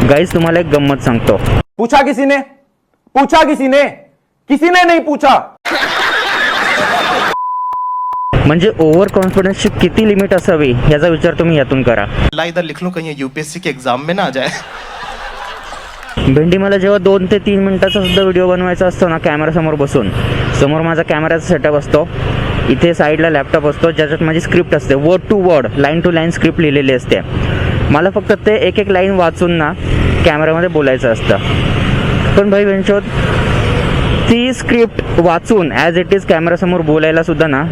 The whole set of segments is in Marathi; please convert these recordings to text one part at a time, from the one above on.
गाइस तुम्हाला एक गंमत सांगतो. पूछा किसी ने नहीं पूछा. म्हणजे ओव्हर कॉन्फिडन्सची किती लिमिट असावी याचा विचार तुम्ही यातून करा. ला इधर लिख लूं कहीं यूपीएससी के एग्जाम में ना आ जाए. भेंडी मला जेव्हा 2 ते 3 मिनिटाचा सुद्धा व्हिडिओ बनवायचा असतो ना, कॅमेरा समोर बसून, समोर माझा कॅमेराचा सेटअप असतो, इथे साईडला लॅपटॉप असतो ज्याच्यात माझी स्क्रिप्ट असते, word to word, line to line script लिहिलेली असते. मला फक्त ते एक एक लाईन वाचून ना कॅमेरामध्ये बोलायचं असतं. पण भाई वेंचोद ती स्क्रिप्ट वाचून ॲज इट इज कॅमेरासमोर बोलायला सुद्धा ना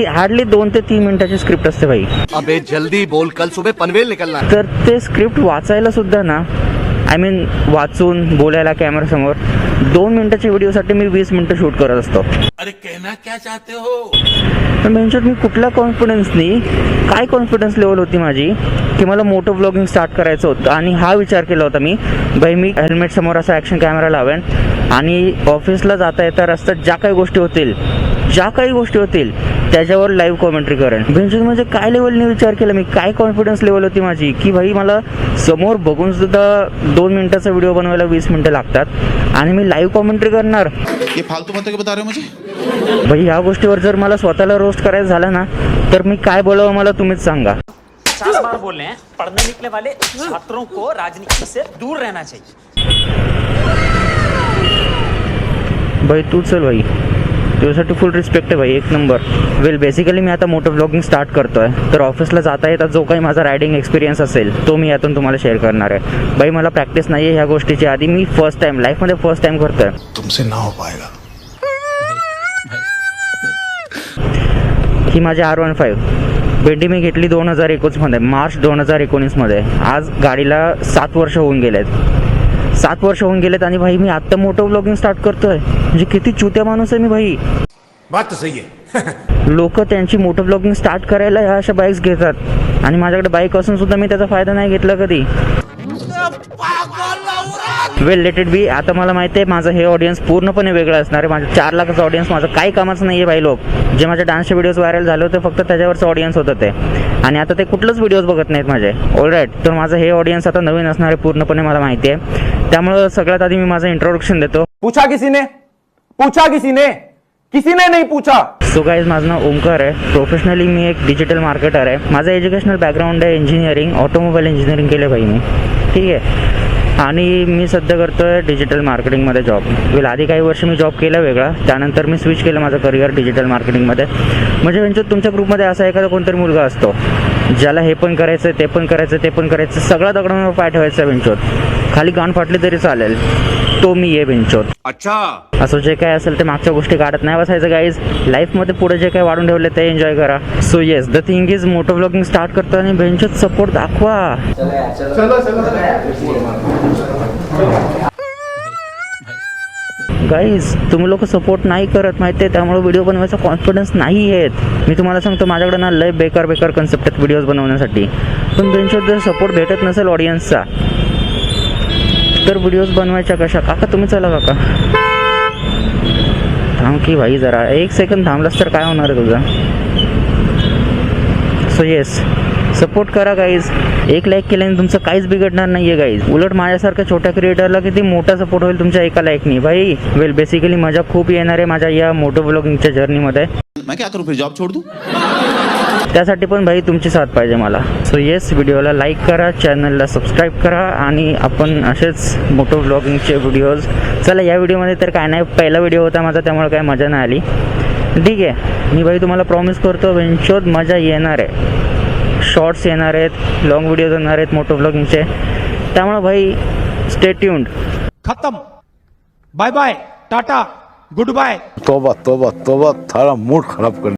हार्डली 2 ते 3 मिनिटाची स्क्रिप्ट असते भाई. अबे जल्दी बोल, कल सुबह पनवेल निकलना. तर ते स्क्रिप्ट वाचायला सुद्धा ना, आय मीन वाचून बोलायला कॅमेरासमोर 2 मिनिटाच्या व्हिडिओसाठी मी 20 मिनिटं शूट करत असतो. अरे कहना क्या चाहते हो? पण म्हणजे मी कुठल्या कॉन्फिडन्सनी, काय कॉन्फिडन्स लेवल होती माझी की मला मोटो व्लॉगिंग स्टार्ट करायचं होतं. आणि हा विचार केला होता मी, भाई मी हेल्मेट समोर असा ॲक्शन कॅमेरा लावेन आणि ऑफिसला जाता येता रस्त्यात ज्या काही गोष्टी होतील त्याच्यावर लाईव्ह कॉमेंट्री करेन. म्हणजे काय लेवलने विचार केला मी, काय कॉन्फिडन्स लेवल होती माझी की भाई मला समोर बघून सुद्धा 2 मिनिटाचा व्हिडिओ बनवायला 20 मिनिटं लागतात आणि मी लाईव्ह कॉमेंट्री करणार. ये फालतू बातें क्यों बता रहे हो मुझे? भाई ह्या गोष्टीवर जर मला स्वतःला रोस्ट करायचं झालं ना तर मी काय बोलावं मला तुम्हीच सांगा. 50 बार बोल रहे हैं, पढ़ने निकले वाले छात्रों को राजनीति से दूर रहना चाहिए. भाई तू चल भाई, तुझ्यासाठी फुल रिस्पेक्ट आहे भाई, एक नंबर. वेल बेसिकली मी आता मोटो व्लॉगिंग स्टार्ट करतोय, तर ऑफिसला जाता येता जो काही माझा रायडिंग एक्सपिरियन्स असेल तो मी यातून तुम्हाला शेअर करणार आहे. भाई मला प्रॅक्टिस नाही आहे ह्या गोष्टीची, आधी मी लाईफमध्ये फर्स्ट टाइम करतोय. तुमसे ना हो पाएगा. ही माझी R15 भेंडी मी घेतली 2019 मध्ये, मार्च 2019 मध्ये. आज गाडीला 7 वर्ष होऊन गेलेत आणि भाई मी आता मोटो व्लॉगिंग स्टार्ट करतोय. म्हणजे किती चुत्या माणूस आहे मी भाई. बात तो सही है. लोक त्यांची मोटो व्लॉगिंग स्टार्ट करायला ह्या अशा बाईक्स घेतात आणि माझ्याकडे बाईक असून सुद्धा मी त्याचा फायदा नाही घेतला कधी. वेल लेट इट बी. आता मला माहिती आहे माझं हे ऑडियन्स पूर्णपणे वेगळं असणार आहे. माझं 4 लाखाचं ऑडियन्स माझं काही कामाचं नाही आहे भाई. लोक जे माझ्या डान्सचे व्हिडिओज व्हायरल झाले होते फक्त त्याच्यावरचं ऑडियन्स होतं ते, आणि आता ते कुठलंच व्हिडिओज बघत नाहीत माझे. ऑलराईट, तर माझं हे ऑडियन्स आता नवीन असणार आहे पूर्णपणे, मला माहिती आहे. त्यामुळं सगळ्यात आधी मी माझं इंट्रोडक्शन देतो. पूछा किसी ने नहीं पूछा. सो गाईज, माझं नाव ओमकार आहे. प्रोफेशनली मी एक डिजिटल मार्केटर आहे. माझं एज्युकेशनल बॅकग्राऊंड आहे इंजिनिअरिंग, ऑटोमोबाईल इंजिनिअरिंग केलं भाई मी, ठीक आहे. आणि मी सध्या करतोय डिजिटल मार्केटिंगमध्ये जॉब. वेल आधी काही वर्ष मी जॉब केला वेगळा, त्यानंतर मी स्विच केलं माझं करिअर डिजिटल मार्केटिंगमध्ये. म्हणजे त्यांच्यात तुमच्या ग्रुपमध्ये असा एखादा कोणतरी मुलगा असतो ज्याला हे पण करायचं, ते पण करायचं, सगळा दगडांवर पाय ठेवायचा बेंचोत, खाली गाण फाटली तरी चालेल, तो मी ये बेंचोत. अच्छा, असं जे काय असेल ते मागच्या गोष्टी काढत नाही बसायचं गाईज. लाईफमध्ये पुढे जे काय वाढून ठेवले ते एन्जॉय करा. So yes, the thing is moto vlogging start करतो आणि बेंचोत सपोर्ट दाखवा. गाईज तुम्ही लोक सपोर्ट नाही करत माहिती आहे, त्यामुळे व्हिडिओ बनवायचा कॉन्फिडन्स नाही येत. मी तुम्हाला सांगतो माझ्याकडे ना लय बेकार कन्सेप्ट आहेत व्हिडिओज बनवण्यासाठी. पण बेंचोत जर सपोर्ट भेटत नसेल ऑडियन्सचा तर व्हिडिओज बनवायच्या कशा? काका तुम्ही चला काका, थांब की भाई जरा 1 सेकंद थांबलास तर काय होणार आहे तुझं. सो येस, सपोर्ट करा गाईज. 1 लाईक केल्याने तुमचं काहीच बिघडणार नाही आहे गाईज. उलट माझ्यासारख्या छोट्या क्रिएटरला किती मोठा सपोर्ट होईल तुमच्या 1 लाईकनी भाई. वेल बेसिकली मजा खूप येणार आहे माझ्या या मोटो व्लॉगिंगच्या जर्नीमध्ये. मैं क्या करूं फिर, जॉब छोड़ दूं? त्यासाठी पण भाई तुमची साथ पाहिजे मला. सो येस, व्हिडिओला लाईक करा, चॅनलला सबस्क्राईब करा आणि आपण असेच मोटो व्लॉगिंगचे व्हिडिओज. चला या व्हिडिओमध्ये तर काय नाही, पहिला व्हिडिओ होता माझा त्यामुळे काय मजा नाही आली. ठीक आहे, मी भाई तुम्हाला प्रॉमिस करतो वेंचोत मजा येणार आहे. शॉर्ट्स येणार आहेत, लॉंग व्हिडिओज येणार आहेत मोटो व्लॉगिंगचे. त्यामुळे भाई स्टे ट्यून्ड. खत्म, bye bye, tata, goodbye. तोबा तोबा तोबा, थारा मूड खराब कर